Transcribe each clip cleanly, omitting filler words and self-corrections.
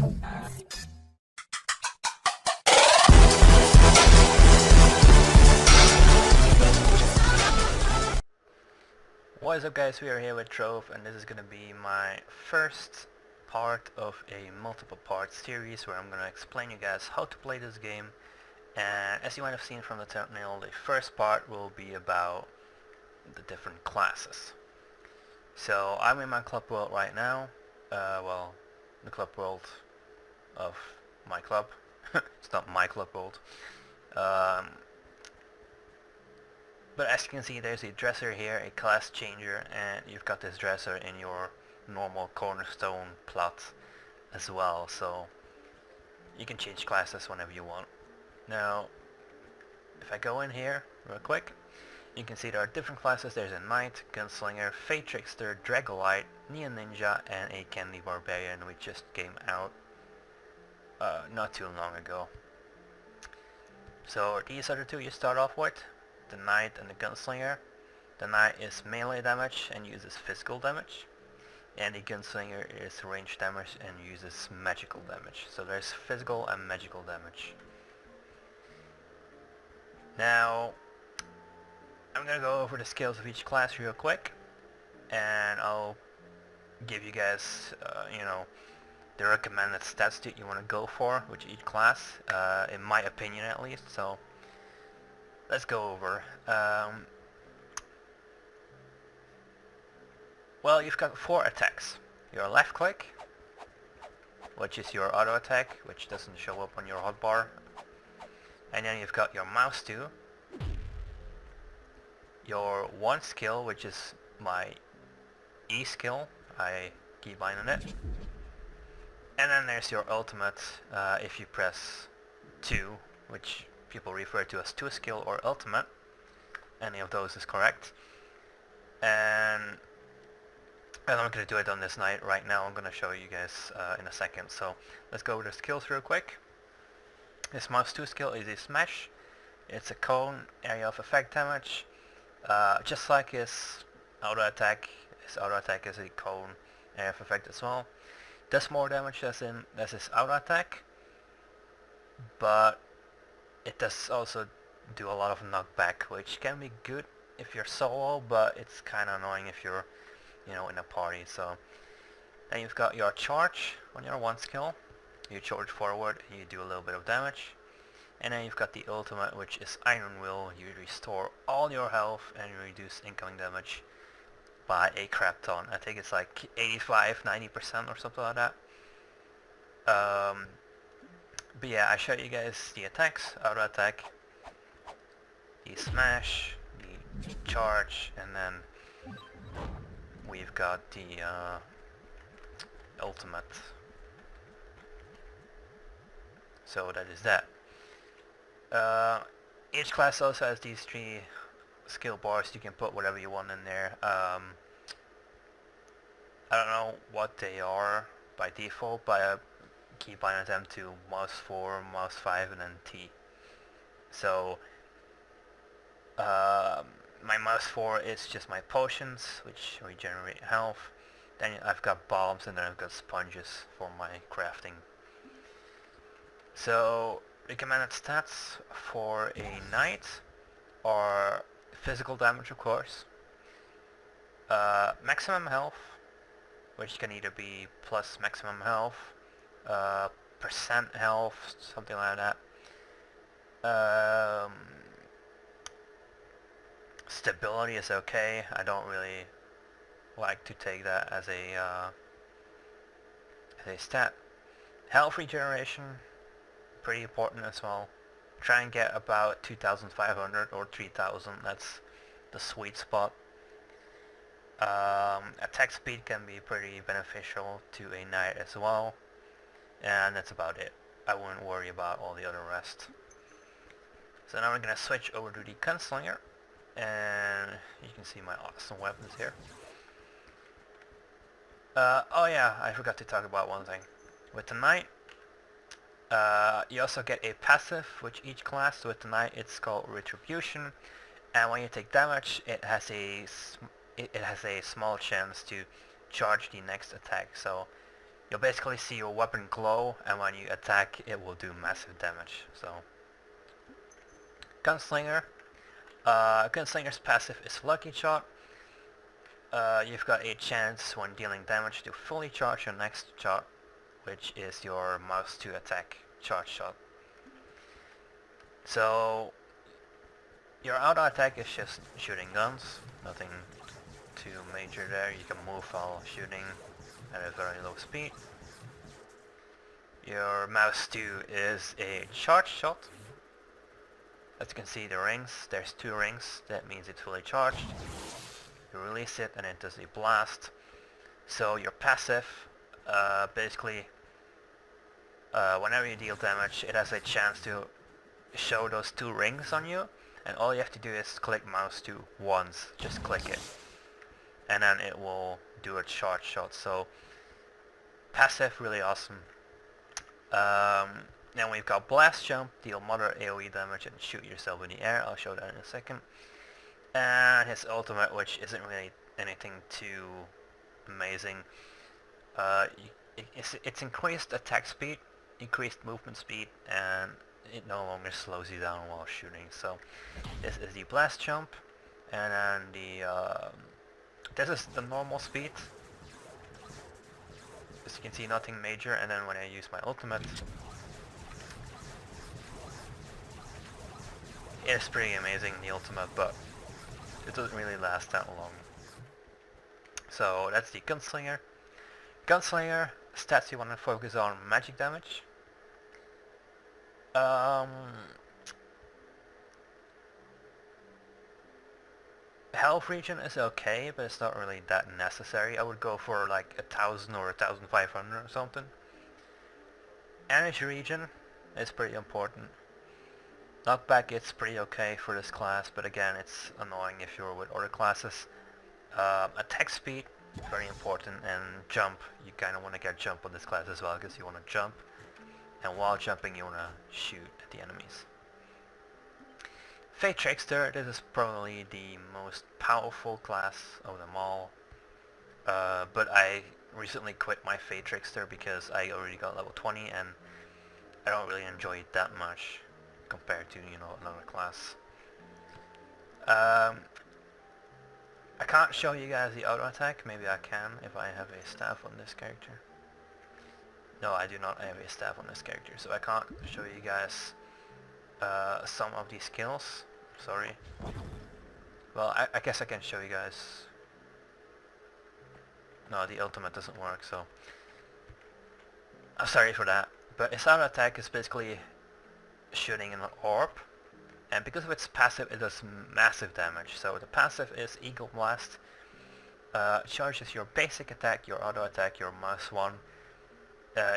What is up guys, we are here with Trove and this is going to be my first part of a multiple part series where I'm going to explain you guys how to play this game. And as you might have seen from the thumbnail, the first part will be about the different classes. So I'm in my club world right now, well, the club world of my club. It's not my club world. But as you can see, there's a dresser here, a class changer, and you've got this dresser in your normal cornerstone plot as well, so you can change classes whenever you want. Now, if I go in here real quick, you can see there are different classes. There's a Knight, Gunslinger, Fey Trickster, Dragolite, Neon Ninja, and a Candy Barbarian, which just came out not too long ago. So these are the two you start off with. The Knight and the Gunslinger. The Knight is melee damage and uses physical damage, and the Gunslinger is range damage and uses magical damage. So there's physical and magical damage. Now I'm gonna go over the skills of each class real quick, and I'll give you guys the recommended stats that you want to go for with each class, in my opinion at least. So let's go over. Well, you've got 4 attacks. Your left click, which is your auto attack, which doesn't show up on your hotbar. And then you've got your mouse 2. Your 1 skill, which is my E skill. I keybind on it. And then there's your ultimate, if you press 2, which people refer to as 2 skill or ultimate. Any of those is correct. And I'm not going to do it on this night right now. I'm going to show you guys in a second. So let's go over the skills real quick. This mouse 2 skill is a smash. It's a cone, area of effect damage. Just like his auto attack is a cone, area of effect as well. Does more damage than his auto attack, but it does also do a lot of knockback, which can be good if you're solo, but it's kind of annoying if you're, in a party. So then you've got your charge on your 1 skill. You charge forward, you do a little bit of damage. And then you've got the ultimate, which is Iron Will. You restore all your health and you reduce incoming damage by a crap ton. I think it's like 85-90% or something like that. But yeah, I showed you guys the attacks: auto attack, the smash, the charge, and then we've got the ultimate. So that is that. Each class also has these 3 skill bars. You can put whatever you want in there. I don't know what they are by default, but I keybind them to mouse 4, mouse 5, and then T. So my mouse 4 is just my potions, which regenerate health. Then I've got bombs, and then I've got sponges for my crafting. So recommended stats for a Knight are physical damage, of course, maximum health, which can either be plus maximum health, percent health, something like that. Stability is okay. I don't really like to take that as a stat. Health regeneration, pretty important as well. Try and get about 2,500 or 3,000. That's the sweet spot. Attack speed can be pretty beneficial to a Knight as well. And that's about it. I wouldn't worry about all the other rest. So now we're gonna switch over to the Gunslinger, and you can see my awesome weapons here. Oh yeah, I forgot to talk about one thing. With the Knight, you also get a passive with each class. With the Knight, it's called Retribution, and when you take damage, it has a small chance to charge the next attack. So you'll basically see your weapon glow, and when you attack it will do massive damage. So Gunslinger. Gunslinger's passive is Lucky Shot. You've got a chance when dealing damage to fully charge your next shot, which is your mouse to attack charge shot. So your auto attack is just shooting guns, nothing too major there. You can move while shooting at a very low speed. Your mouse 2 is a charge shot. As you can see the rings, there's 2 rings, that means it's fully charged. You release it and it does a blast. So your passive, basically, whenever you deal damage, it has a chance to show those 2 rings on you, and all you have to do is click mouse 2 once, just click it, and then it will do a charge shot. So passive, really awesome. Then we've got Blast Jump, deal moderate AoE damage and shoot yourself in the air. I'll show that in a second. And his ultimate, which isn't really anything too amazing. It's increased attack speed, increased movement speed, and it no longer slows you down while shooting. So this is the Blast Jump, and then this is the normal speed. As you can see, nothing major. And then when I use my ultimate, it's pretty amazing, the ultimate, but it doesn't really last that long. So that's the Gunslinger. Gunslinger, stats you want to focus on: magic damage. Health regen is okay, but it's not really that necessary. I would go for like 1000 or 1500 or something. Energy regen is pretty important. Knockback, it's pretty okay for this class, but again, it's annoying if you're with other classes. Attack speed, very important, and jump. You kind of want to get jump on this class as well, because you want to jump, and while jumping you want to shoot at the enemies. Fate Trickster, this is probably the most powerful class of them all, but I recently quit my Fate Trickster because I already got level 20 and I don't really enjoy it that much compared to, you know, another class. I can't show you guys the auto attack. Maybe I can if I have a staff on this character. No, I do not have a staff on this character, so I can't show you guys some of these skills. Sorry. Well, I guess I can show you guys. No, the ultimate doesn't work, so I'm sorry for that. But his auto attack is basically shooting in an orb, and because of its passive, it does massive damage. So the passive is Eagle Blast. Charges your basic attack, your auto attack, your mouse 1,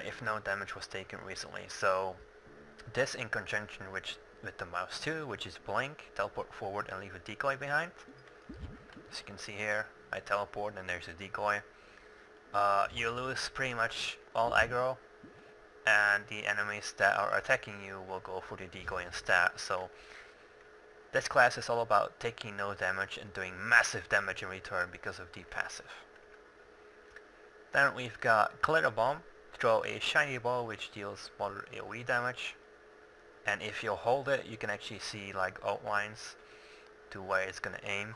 if no damage was taken recently. So this in conjunction with the mouse 2, which is blink, teleport forward and leave a decoy behind. As you can see here, I teleport and there's a decoy. You lose pretty much all aggro, and the enemies that are attacking you will go for the decoy instead. So this class is all about taking no damage and doing massive damage in return because of the passive. Then we've got Glitter Bomb. Throw a shiny ball which deals moderate AoE damage, and if you hold it you can actually see like outlines to where it's gonna aim.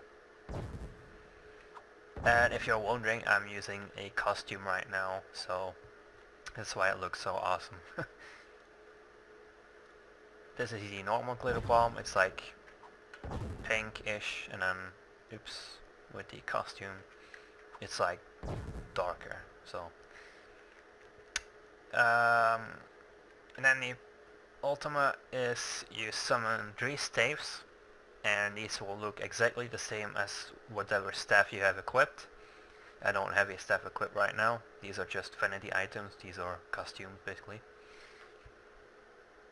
And if you're wondering, I'm using a costume right now, so that's why it looks so awesome. This is the normal Glitter Bomb. It's like pink-ish, and then, oops, with the costume it's like darker. So and then the ultimate is you summon 3 staves, and these will look exactly the same as whatever staff you have equipped. I don't have a staff equipped right now. These are just vanity items. These are costumes basically.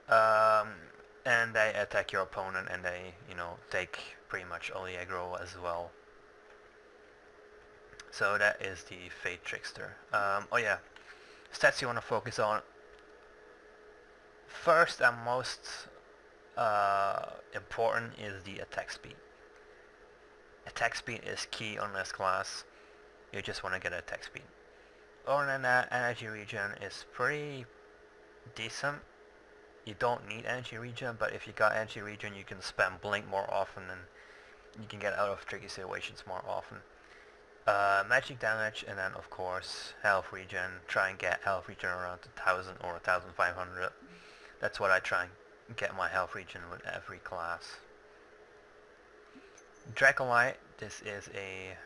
And they attack your opponent, and they, you know, take pretty much all the aggro as well. So that is the Fate Trickster. Oh yeah, stats you want to focus on. First and most important is the attack speed. Attack speed is key on this class. You just want to get attack speed. other than that, energy regen is pretty decent. You don't need energy regen, but if you got energy regen, you can spam blink more often and you can get out of tricky situations more often. Magic damage, and then of course health regen. Try and get health regen around 1000 or 1500. That's what I try and get my health regen with every class. Dracolite, this is a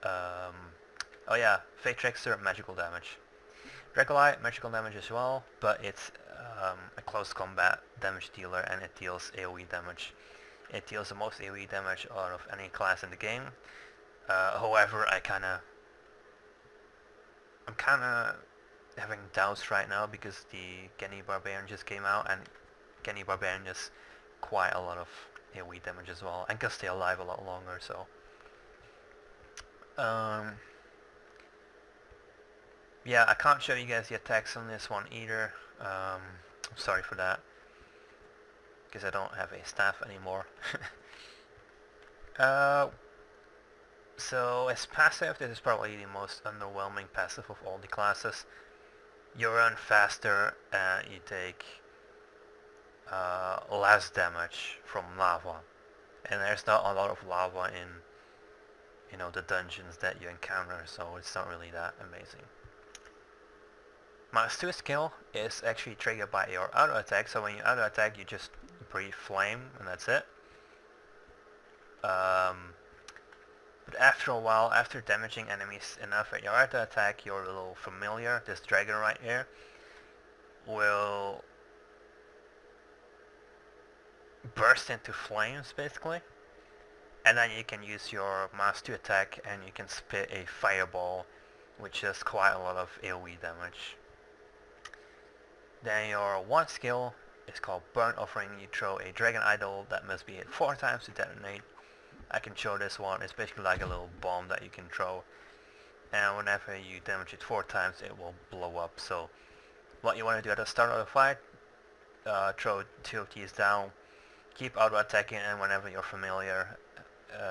oh yeah, Fate Trickster, magical damage. Dracolite, magical damage as well, but it's a close combat damage dealer, and it deals AoE damage. It deals the most AoE damage out of any class in the game. However, I'm kinda having doubts right now because the Genny Barbarian just came out, and Genny Barbarian does quite a lot of AoE damage as well, and can stay alive a lot longer, so yeah, I can't show you guys the attacks on this one either. I'm sorry for that, because I don't have a staff anymore. So as passive, this is probably the most underwhelming passive of all the classes. You run faster and you take less damage from lava, and there's not a lot of lava in, you know, the dungeons that you encounter, so it's not really that amazing. My 2 skill is actually triggered by your auto attack, so when you auto attack you just breathe flame and that's it. But after a while, after damaging enemies enough at your auto attack, your little familiar, this dragon right here, will burst into flames basically, and then you can use your mouse to attack and you can spit a fireball, which does quite a lot of AoE damage. Then your 1 skill is called Burn Offering. You throw a dragon idol that must be hit 4 times to detonate. I can show this one. It's basically like a little bomb that you can throw, and whenever you damage it 4 times it will blow up. So what you want to do at the start of the fight, throw 2 of these down, keep auto attacking, and whenever your familiar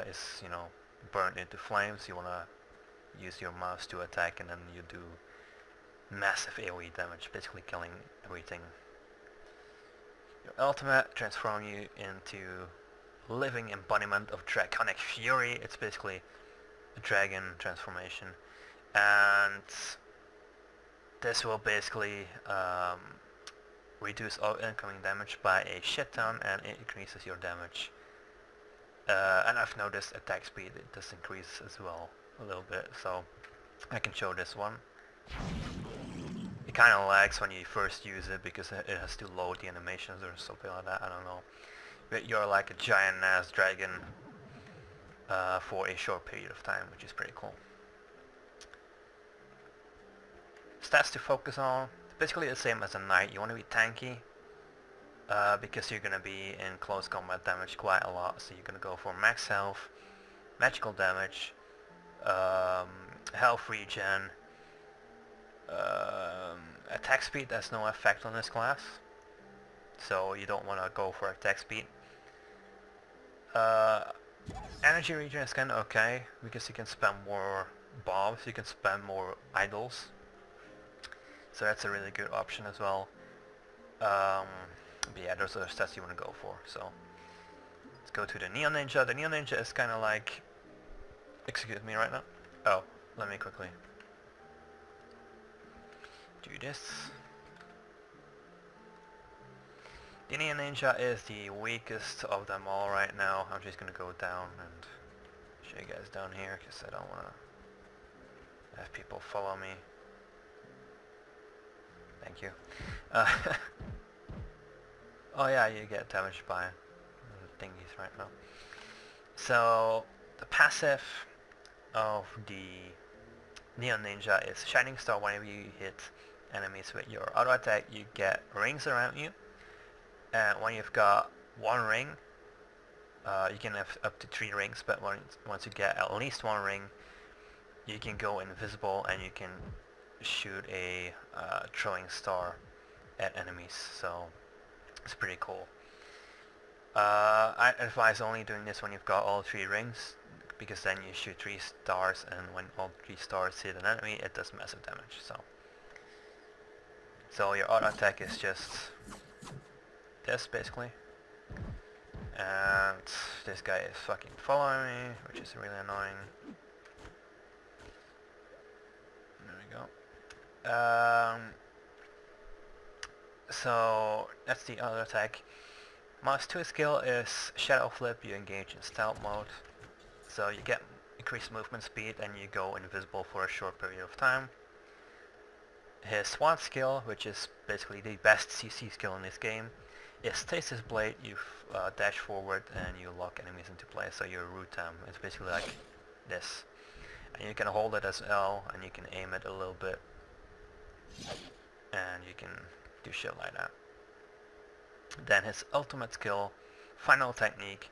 is, you know, burned into flames, you want to use your mouse to attack, and then you do massive AoE damage, basically killing everything. Your ultimate transforms you into living embodiment of draconic fury. It's basically a dragon transformation, and this will basically reduce all incoming damage by a shit ton, and it increases your damage. And I've noticed attack speed, it does increase as well a little bit, so I can show this one. It kind of lags when you first use it because it has to load the animations or something like that, I don't know. But you're like a giant ass dragon for a short period of time, which is pretty cool. Stats to focus on, basically the same as a knight. You want to be tanky because you're going to be in close combat damage quite a lot, so you're going to go for max health, magical damage, health regen, attack speed. There's no effect on this class, so you don't want to go for attack speed. Energy regen is kind of okay because you can spam more bombs, you can spam more idols, so that's a really good option as well. But yeah, those are the stats you want to go for. So let's go to the Neon Ninja. The Neon Ninja is kind of like, excuse me right now. Oh, let me quickly do this. The Neon Ninja is the weakest of them all right now. I'm just gonna go down and show you guys down here because I don't want to have people follow me. Thank you. Oh yeah, you get damaged by the thingies right now. So the passive of the Neon Ninja is Shining Star. Whenever you hit enemies with your auto attack, you get rings around you. And when you've got 1 ring, you can have up to 3 rings, but once you get at least 1 ring, you can go invisible and you can shoot a throwing star at enemies, so it's pretty cool. I advise only doing this when you've got all 3 rings, because then you shoot 3 stars, and when all 3 stars hit an enemy, it does massive damage. So your auto attack is just this basically. And this guy is fucking following me, which is really annoying. There we go. So that's the auto attack. Mouse 2 skill is Shadow Flip. You engage in stealth mode. So you get increased movement speed and you go invisible for a short period of time. His Swan skill, which is basically the best CC skill in this game, is Stasis Blade. You dash forward and you lock enemies into place, so you root them. It's basically like this. And you can hold it as L and you can aim it a little bit. And you can do shit like that. Then his ultimate skill, Final Technique,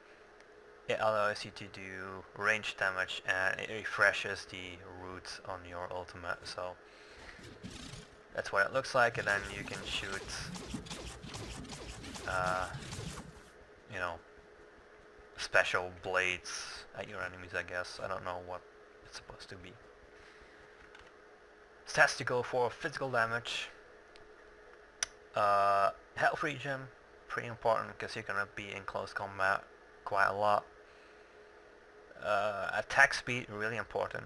it allows you to do range damage and it refreshes the roots on your ultimate. So that's what it looks like, and then you can shoot you know, special blades at your enemies, I guess. I don't know what it's supposed to be. Stats to go for physical damage. Health regen, pretty important because you're gonna be in close combat quite a lot. Attack speed, really important.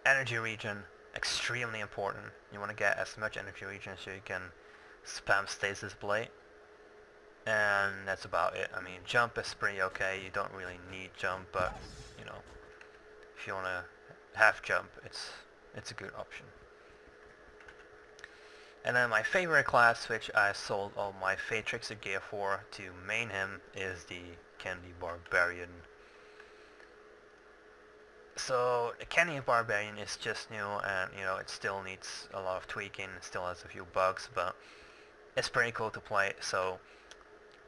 Energy regen, extremely important. You want to get as much energy regen so you can spam Stasis Blade. And that's about it. I mean, jump is pretty okay. You don't really need jump, but you know, if you want to have jump, it's a good option. And then my favorite class, which I sold all my Fatrixer gear for to main him, is the Candy Barbarian. So the Candy Barbarian is just new, and you know, it still needs a lot of tweaking. It still has a few bugs, but it's pretty cool to play. So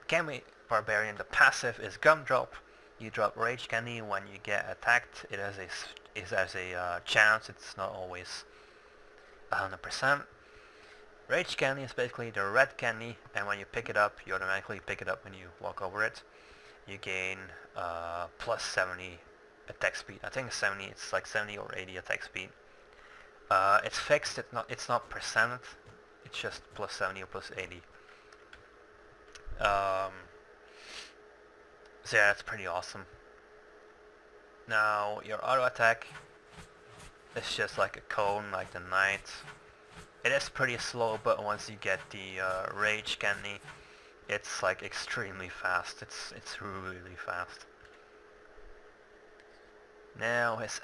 Candy Barbarian, the passive is Gumdrop. You drop Rage Candy when you get attacked. It has a chance. It's not always 100%. Rage Candy is basically the red candy, and when you pick it up, you automatically pick it up when you walk over it. You gain plus 70 attack speed. I think 70. It's like 70 or 80 attack speed. It's fixed. It's not percent. It's just plus 70 or plus 80. So yeah, that's pretty awesome. Now your auto attack is just like a cone, like the knight. It is pretty slow, but once you get the Rage Candy, it's like extremely fast. It's really fast. Now his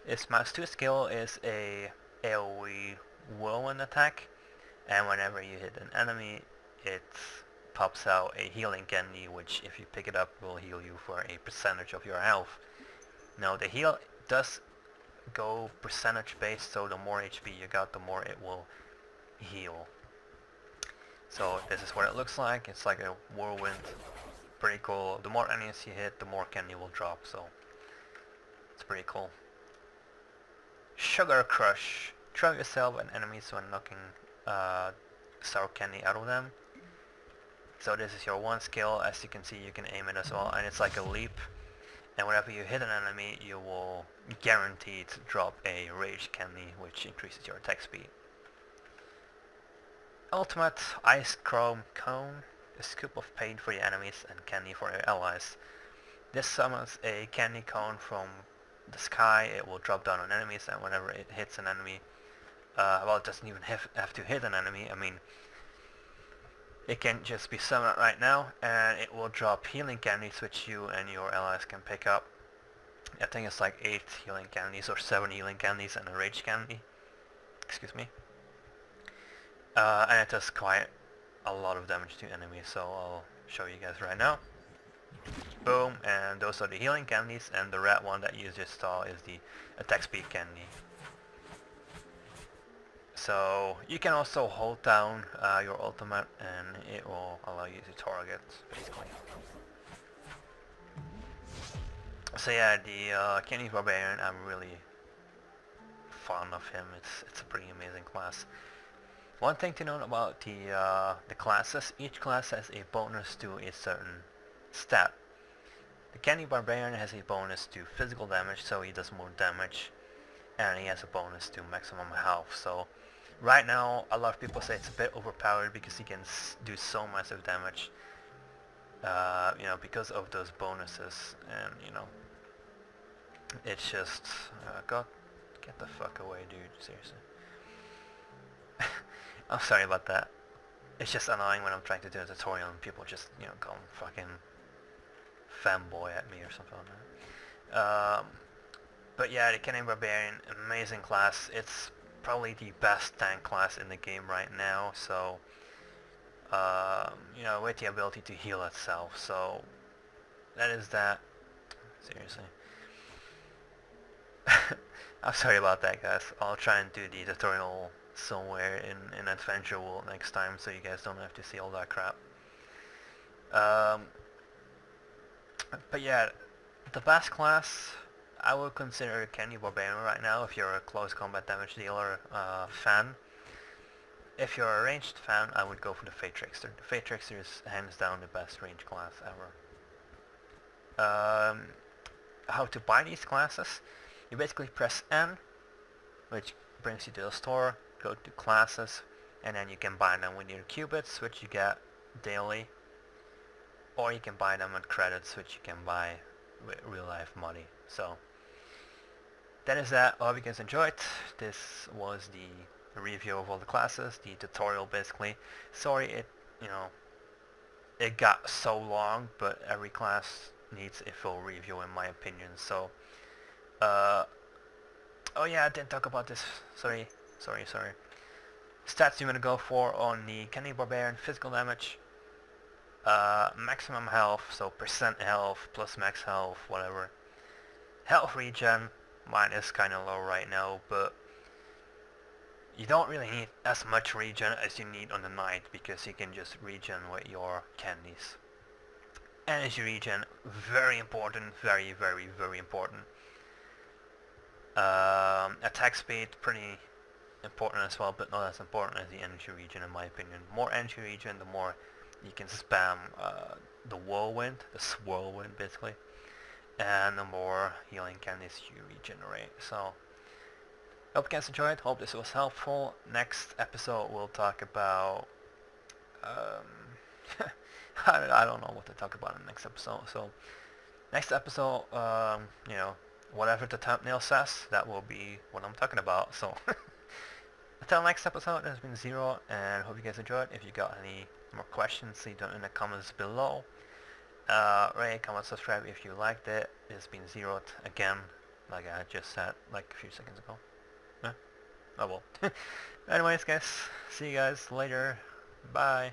his mouse 2 skill is a AoE whirlwind attack, and whenever you hit an enemy, it pops out a healing candy, which if you pick it up will heal you for a percentage of your health. Now the heal does go percentage based, so the more HP you got, the more it will heal. So this is what it looks like. It's like a whirlwind. Pretty cool. The more enemies you hit, the more candy will drop, so it's pretty cool. Sugar Crush. Throw yourself and enemies when knocking sour candy out of them. So this is your one skill. As you can see, you can aim it as well, and it's like a leap. And whenever you hit an enemy, you will guaranteed drop a Rage Candy, which increases your attack speed. Ultimate Ice Chrome Cone. A scoop of pain for your enemies and candy for your allies. This summons a candy cone from the sky. It will drop down on enemies, and whenever it hits an enemy, well, it doesn't even have to hit an enemy. I mean, it can just be summoned right now, and it will drop healing candies which you and your allies can pick up. I think it's like 8 healing candies or 7 healing candies and a Rage Candy. Excuse me. And it does quite a lot of damage to enemies, so I'll show you guys right now. Boom, and those are the healing candies, and the red one that you just saw is the attack speed candy. So you can also hold down your ultimate and it will allow you to target, basically. So yeah, the Candy Barbarian, I'm really fond of him. It's a pretty amazing class. One thing to note about the classes, each class has a bonus to a certain stat. The Candy Barbarian has a bonus to physical damage, so he does more damage, and he has a bonus to maximum health. So right now, a lot of people say it's a bit overpowered because he can do so massive damage, because of those bonuses, and it's just, God, get the fuck away, dude, seriously. I'm sorry about that. It's just annoying when I'm trying to do a tutorial and people just, go fucking fanboy at me or something like that. But yeah, the Cannon Barbarian, amazing class. It's probably the best tank class in the game right now, so, with the ability to heal itself, so that is that. Seriously. I'm sorry about that, guys. I'll try and do the tutorial somewhere in Adventure World next time, so you guys don't have to see all that crap. But yeah, the best class I would consider Candy Barbarian right now if you're a close combat damage dealer fan. If you're a ranged fan, I would go for the Fate Trickster. The Fate Trickster is hands down the best range class ever. How to buy these classes? You basically press N, which brings you to the store, go to classes, and then you can buy them with your qubits, which you get daily, or you can buy them with credits, which you can buy with real life money. So that is that. I hope you guys enjoyed. This was the review of all the classes, the tutorial basically. Sorry it got so long, but every class needs a full review in my opinion. So oh yeah, I didn't talk about this. Sorry. Stats you're gonna go for on the Candy Barbarian: physical damage, maximum health, so percent health plus max health, whatever. Health regen, mine is kinda low right now, but you don't really need as much regen as you need on the knight, because you can just regen with your candies. Energy regen, very important, very important. Attack speed, pretty important as well, but not as important as the energy regen in my opinion. More energy regen, the more you can spam the whirlwind, the swirlwind basically, and the more healing candies you regenerate. So, hope you guys enjoyed, hope this was helpful. Next episode we'll talk about, I don't know what to talk about in the next episode, so next episode, whatever the thumbnail says, that will be what I'm talking about. So until next episode, this has been Zero, and hope you guys enjoyed. If you got any more questions, leave them in the comments below. Rate, comment, subscribe if you liked it. This has been Zero again, like I just said like a few seconds ago. Oh well. Anyways guys, see you guys later. Bye.